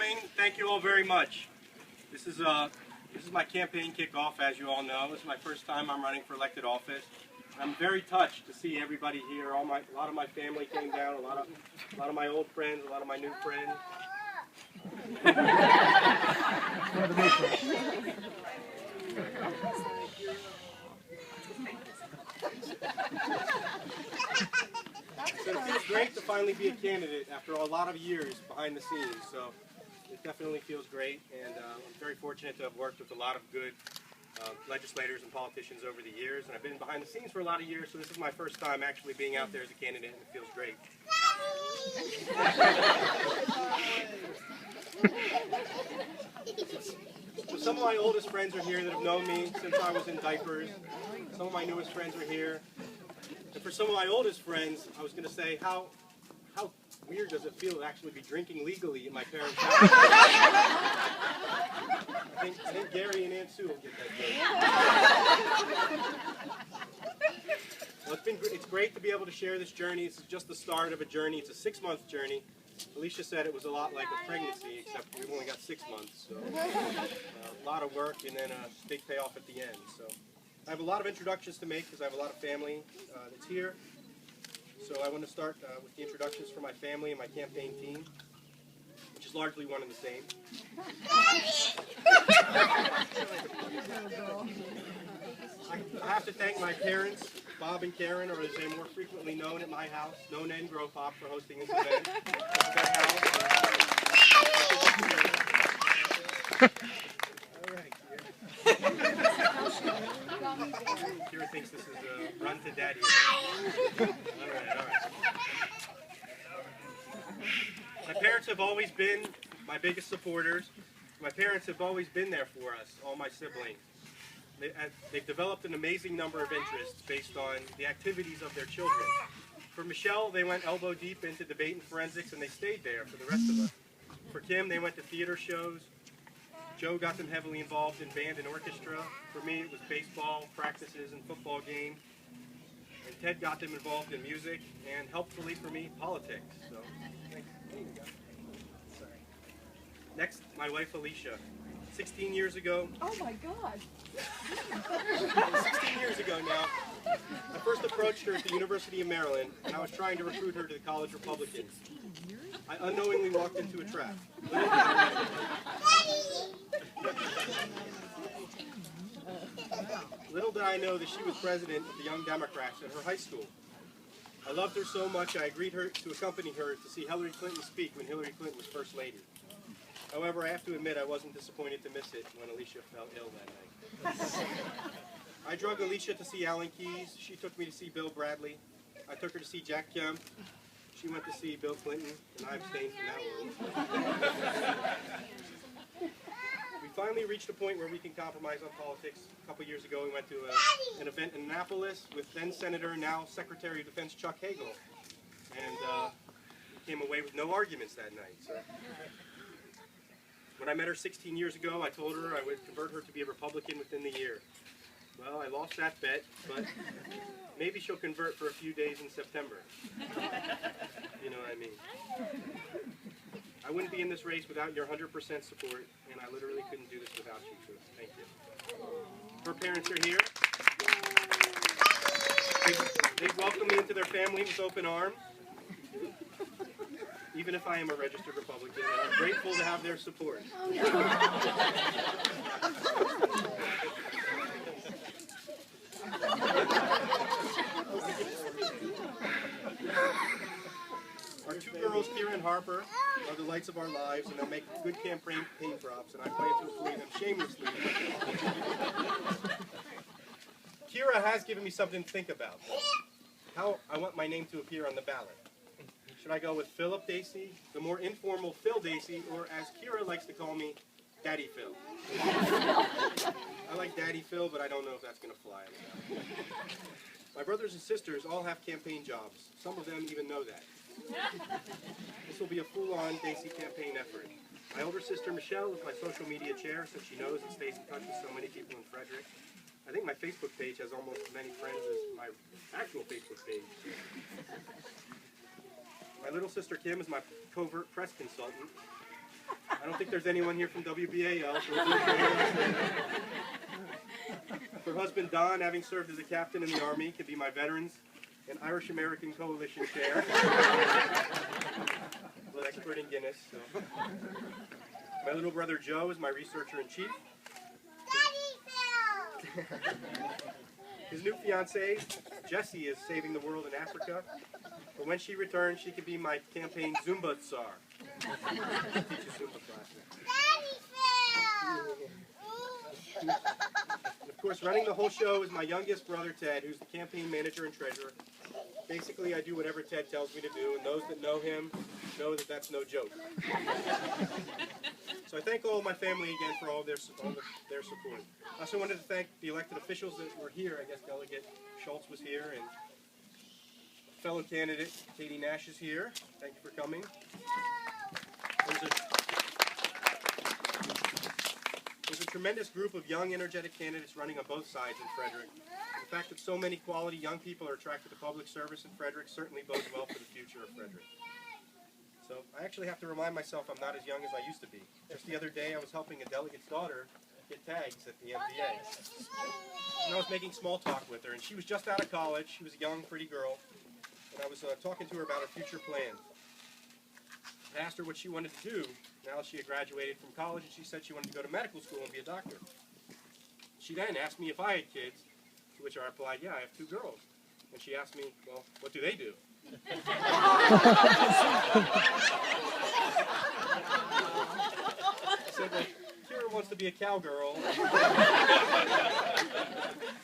coming. Thank you all very much. This is my campaign kickoff, as you all know. This is my first time I'm running for elected office. I'm very touched to see everybody here. A lot of my family came down. A lot of my old friends. A lot of my new friends. So it feels great to finally be a candidate after a lot of years behind the scenes. So it definitely feels great, and I'm very fortunate to have worked with a lot of good legislators and politicians over the years, and I've been behind the scenes for a lot of years, so this is my first time actually being out there as a candidate, and it feels great. So some of my oldest friends are here that have known me since I was in diapers. Some of my newest friends are here. And for some of my oldest friends, I was going to say, how weird does it feel to actually be drinking legally in my parents' house? I think Gary and Aunt Sue will get that joke. Well, it's great to be able to share this journey. This is just the start of a journey. It's a 6-month journey. Alicia said it was a lot like a pregnancy, except we've only got 6 months. So a lot of work and then a big payoff at the end. So I have a lot of introductions to make because I have a lot of family that's here. So I want to start with the introductions for my family and my campaign team, which is largely one and the same. I have to thank my parents, Bob and Karen, or as they're more frequently known at my house, Nona and Grow Pop, for hosting this event. All right, Kira thinks this is a run to daddy. All right. My parents have always been my biggest supporters. My parents have always been there for us, all my siblings. They've developed an amazing number of interests based on the activities of their children. For Michelle, they went elbow deep into debate and forensics, and they stayed there for the rest of us. For Kim, they went to theater shows. Joe got them heavily involved in band and orchestra. For me, it was baseball, practices, and football games. And Ted got them involved in music, and helpfully for me, politics. So, thanks. There you go. Sorry. Next, my wife Alicia. 16 years ago. Oh my God. 16 years ago now, I first approached her at the University of Maryland, and I was trying to recruit her to the college Republicans. I unknowingly walked into a trap. Little did I know that she was president of the Young Democrats at her high school. I loved her so much I agreed to accompany her to see Hillary Clinton speak when Hillary Clinton was First Lady. However, I have to admit I wasn't disappointed to miss it when Alicia fell ill that night. I drug Alicia to see Alan Keyes. She took me to see Bill Bradley. I took her to see Jack Kemp. She went to see Bill Clinton, and I abstained from that world. We finally reached a point where we can compromise on politics. A couple years ago, we went to an event in Annapolis with then Senator, now Secretary of Defense Chuck Hagel, and we came away with no arguments that night. So. When I met her 16 years ago, I told her I would convert her to be a Republican within the year. Well, I lost that bet, but maybe she'll convert for a few days in September. You know what I mean. I wouldn't be in this race without your 100% support, and I literally couldn't do this without you, so thank you. Her parents are here. They've welcomed me into their family with open arms. Even if I am a registered Republican, and I'm grateful to have their support. Our two girls, Kira and Harper, are the lights of our lives, and they'll make good campaign props, and I plan to employ them shamelessly. Kira has given me something to think about. How I want my name to appear on the ballot. Should I go with Philip Dacey, the more informal Phil Dacey, or as Kira likes to call me, Daddy Phil? I like Daddy Phil, but I don't know if that's going to fly. My brothers and sisters all have campaign jobs. Some of them even know that. This will be a full-on Dacey campaign effort. My older sister Michelle is my social media chair, so she knows and stays in touch with so many people in Frederick. I think my Facebook page has almost as many friends as my actual Facebook page. My little sister Kim is my covert press consultant. I I don't think there's anyone here from WBAL. Her husband Don, having served as a captain in the Army, can be my Veterans and Irish American Coalition chair. An expert in Guinness. So. My little brother Joe is my researcher in chief. His new fiancée, Jessie, is saving the world in Africa. But when she returns, she can be my campaign Zumba czar. Teaches Zumba classes. And of course, running the whole show is my youngest brother Ted, who's the campaign manager and treasurer. Basically, I do whatever Ted tells me to do, and those that know him know that that's no joke. So I thank all my family again for all their support. I also wanted to thank the elected officials that were here. I guess Delegate Schultz was here, and fellow candidate Katie Nash is here. Thank you for coming. There's a tremendous group of young, energetic candidates running on both sides in Frederick. The fact that so many quality young people are attracted to public service in Frederick certainly bodes well for the future of Frederick. So I actually have to remind myself I'm not as young as I used to be. Just the other day I was helping a delegate's daughter get tags at the MDA. And I was making small talk with her, and she was just out of college. She was a young, pretty girl. And I was talking to her about her future plans. I asked her what she wanted to do now that she had graduated from college, and she said she wanted to go to medical school and be a doctor. She then asked me if I had kids, to which I replied, yeah, I have 2 girls. And she asked me, well, what do they do? I said, well, Kira wants to be a cowgirl.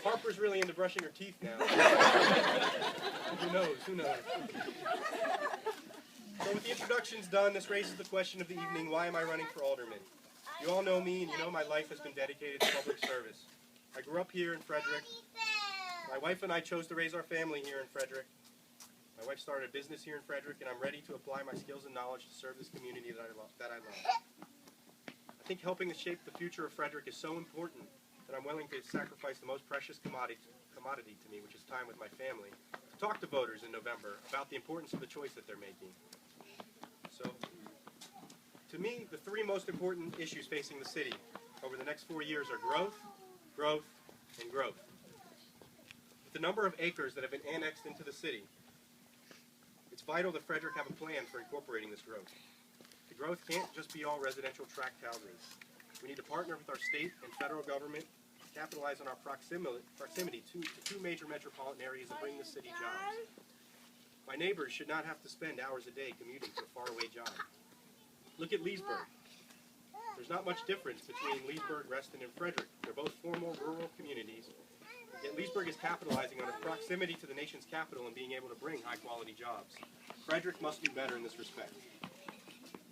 Harper's really into brushing her teeth now. Who knows? Who knows? So with the introductions done, this raises the question of the evening, why am I running for alderman? You all know me, and you know my life has been dedicated to public service. I grew up here in Frederick. My wife and I chose to raise our family here in Frederick. My wife started a business here in Frederick, and I'm ready to apply my skills and knowledge to serve this community that I love. I think helping to shape the future of Frederick is so important that I'm willing to sacrifice the most precious commodity to me, which is time with my family, to talk to voters in November about the importance of the choice that they're making. So, to me, the 3 most important issues facing the city over the next 4 years are growth, growth, and growth. With the number of acres that have been annexed into the city, it's vital that Frederick have a plan for incorporating this growth. The growth can't just be all residential tract houses. We need to partner with our state and federal government to capitalize on our proximity to 2 major metropolitan areas and bring the city jobs. My neighbors should not have to spend hours a day commuting to a faraway job. Look at Leesburg. There's not much difference between Leesburg, Reston, and Frederick. They're both formal rural communities. Yet Leesburg is capitalizing on its proximity to the nation's capital and being able to bring high-quality jobs. Frederick must do better in this respect.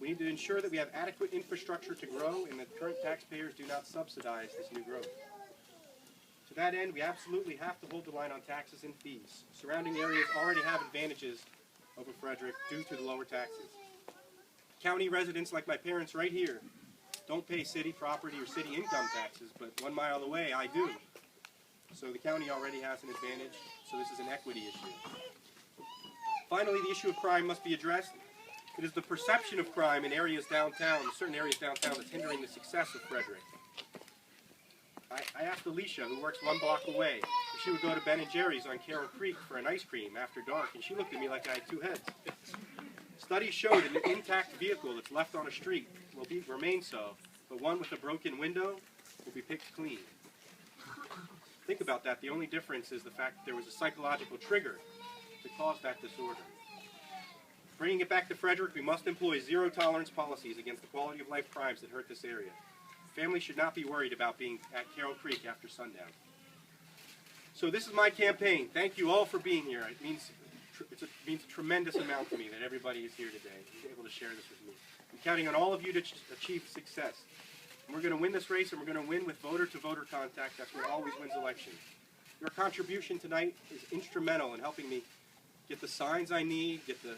We need to ensure that we have adequate infrastructure to grow and that current taxpayers do not subsidize this new growth. To that end, we absolutely have to hold the line on taxes and fees. Surrounding areas already have advantages over Frederick due to the lower taxes. County residents like my parents right here don't pay city property or city income taxes, but 1 mile away I do. So the county already has an advantage, so this is an equity issue. Finally, the issue of crime must be addressed. It is the perception of crime in areas downtown, certain areas downtown, that's hindering the success of Frederick. I asked Alicia, who works 1 block away, if she would go to Ben & Jerry's on Carroll Creek for an ice cream after dark, and she looked at me like I had 2 heads. Studies showed that an intact vehicle that's left on a street will remain so, but one with a broken window will be picked clean. Think about that. The only difference is the fact that there was a psychological trigger to cause that disorder. Bringing it back to Frederick, we must employ zero-tolerance policies against the quality-of-life crimes that hurt this area. Families should not be worried about being at Carroll Creek after sundown. So this is my campaign. Thank you all for being here. It means a tremendous amount to me that everybody is here today and is able to share this with me. I'm counting on all of you to achieve success. And we're going to win this race, and we're going to win with voter-to-voter contact. That's what always wins elections. Your contribution tonight is instrumental in helping me get the signs I need, get the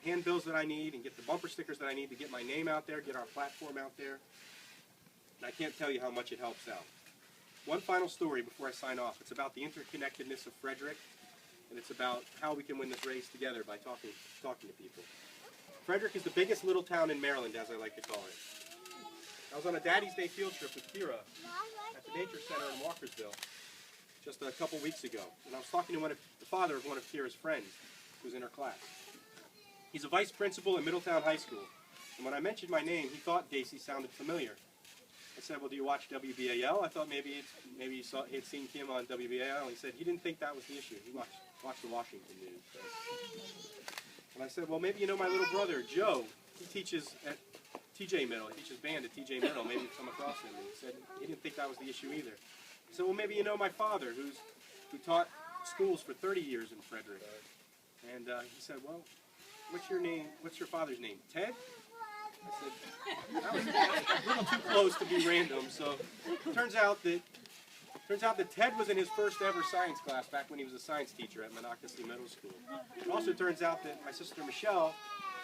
handbills that I need, and get the bumper stickers that I need to get my name out there, get our platform out there. And I can't tell you how much it helps out. One final story before I sign off. It's about the interconnectedness of Frederick, and it's about how we can win this race together by talking to people. Frederick is the biggest little town in Maryland, as I like to call it. I was on a Daddy's Day field trip with Kira at the Nature Center in Walkersville just a couple weeks ago. And I was talking to the father of one of Kira's friends who was in her class. He's a vice principal at Middletown High School. And when I mentioned my name, he thought Dacey sounded familiar. I said, well, do you watch WBAL? I thought maybe he had seen Kim on WBAL. He said he didn't think that was the issue. He watched the Washington news. So. And I said, well, maybe you know my little brother, Joe. He teaches at TJ Middle. He teaches band at TJ Middle. Maybe you've come across him. And he said he didn't think that was the issue either. I said, well, maybe you know my father, who taught schools for 30 years in Frederick. And he said, well, what's your name? What's your father's name? Ted? I said, that was a little too close to be random. So it turns out that Ted was in his first ever science class back when he was a science teacher at Monocacy Middle School. It also turns out that my sister Michelle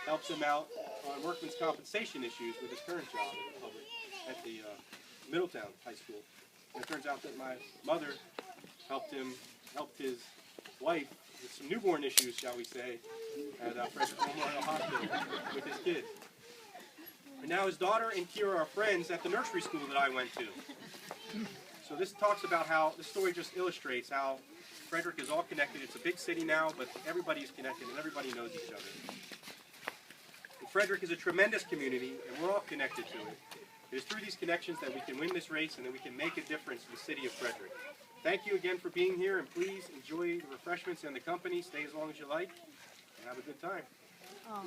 helps him out on workman's compensation issues with his current job at the Middletown High School. And it turns out that my mother helped his wife with some newborn issues, shall we say, at Frederick Memorial Hospital with his kids. And now his daughter and Kira are friends at the nursery school that I went to. So this talks about how, this story just illustrates how Frederick is all connected. It's a big city now, but everybody's connected and everybody knows each other. And Frederick is a tremendous community, and we're all connected to it. It is through these connections that we can win this race and that we can make a difference in the city of Frederick. Thank you again for being here, and please enjoy the refreshments and the company. Stay as long as you like, and have a good time. Oh.